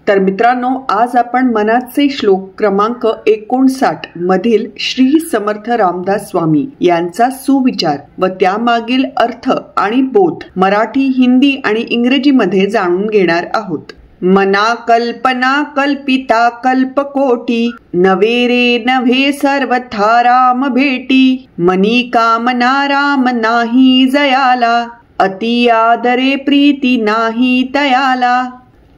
तर मित्रांनो, आज आपण मनाचे श्लोक क्रमांक 59 मधील श्री समर्थ रामदास स्वामी यांचा सुविचार व त्यामागील अर्थ आणि बोध मराठी, हिंदी आणि इंग्रजीमध्ये जाणून घेणार आहोत। मना कल्पना कल्पिता कल्पकोटी, नवे रे नव्हे सर्वथा राम भेटी। मनी कामना राम नाही जयाला, अति आदरे प्रीती नाही तयाला।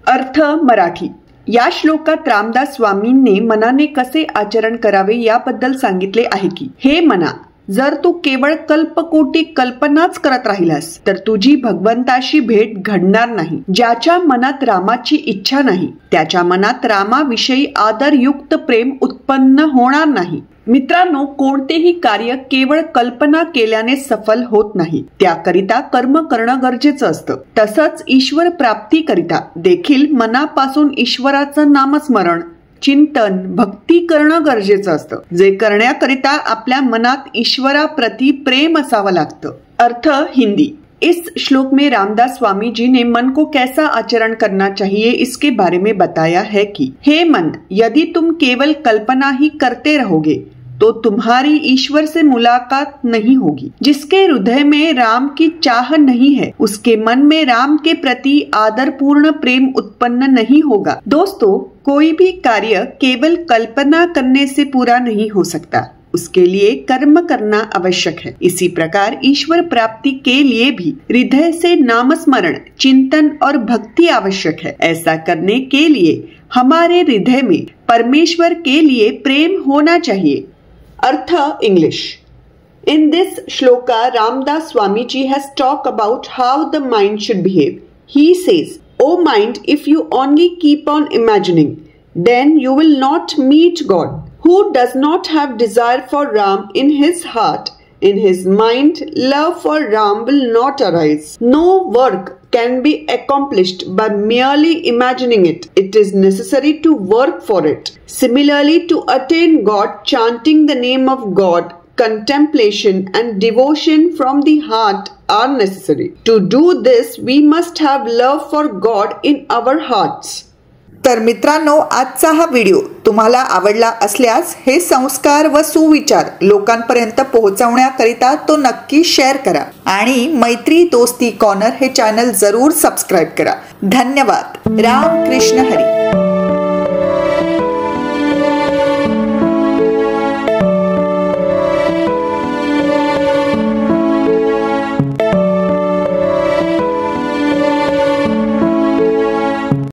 अर्थ मराठी। या श्लोकात रामदास स्वामींनी मनाने कसे आचरण करावे याबद्दल सांगितले आहे की, हे मना, जर तू केवळ कल्पकोटी कल्पनाच करत राहिलास तर तुझी भगवंताशी भेट घडणार नाही। ज्याच्या मनात रामाची इच्छा नाही त्याच्या मनात रामाविषयी आदरयुक्त प्रेम उत्पन्न होणार नाही। मित्रांनो, कोणतेही कार्य केवळ कल्पना केल्याने सफल होत नाही, त्याकरिता कर्म करणं गरजेचं असतं। तसंच ईश्वर प्राप्तीकरिता देखील मनापासून ईश्वराचं नामस्मरण, चिंतन, भक्ती करणं गरजेचं असतं, जे करण्याकरिता आपल्या मनात ईश्वराप्रती प्रेम असावं लागतं। अर्थ हिंदी। इस श्लोक में रामदास स्वामी जी ने मन को कैसा आचरण करना चाहिए इसके बारे में बताया है कि, हे मन, यदि तुम केवल कल्पना ही करते रहोगे तो तुम्हारी ईश्वर से मुलाकात नहीं होगी। जिसके हृदय में राम की चाह नहीं है उसके मन में राम के प्रति आदरपूर्ण प्रेम उत्पन्न नहीं होगा। दोस्तों, कोई भी कार्य केवल कल्पना करने से पूरा नहीं हो सकता, उसके लिए कर्म करना आवश्यक है। इसी प्रकार ईश्वर प्राप्ति के लिए भी हृदय से नामस्मरण, चिंतन और भक्ति आवश्यक है। ऐसा करने के लिए हमारे हृदय में परमेश्वर के लिए प्रेम होना चाहिए। अर्थ English. In this shloka, Ramdas Swamiji has talked about how the mind should behave. He says, "O mind, if you only keep on imagining, then you will not meet God. Who does not have desire for Ram in his heart, in his mind, love for Ram will not arise. No work can be accomplished by merely imagining it. It is necessary to work for it. Similarly, to attain God, chanting the name of God, contemplation and devotion from the heart are necessary. To do this, we must have love for God in our hearts." तर मित्रांनो, आजचा हा video तुम्हाला आवडला असल्यास हे संस्कार व सुविचार लोकांपर्यंत पोहोचवण्याकरिता तो नक्की शेअर करा आणि मैत्री दोस्ती कॉर्नर हे चॅनल जरूर सबस्क्राइब करा। धन्यवाद। राम कृष्ण हरी।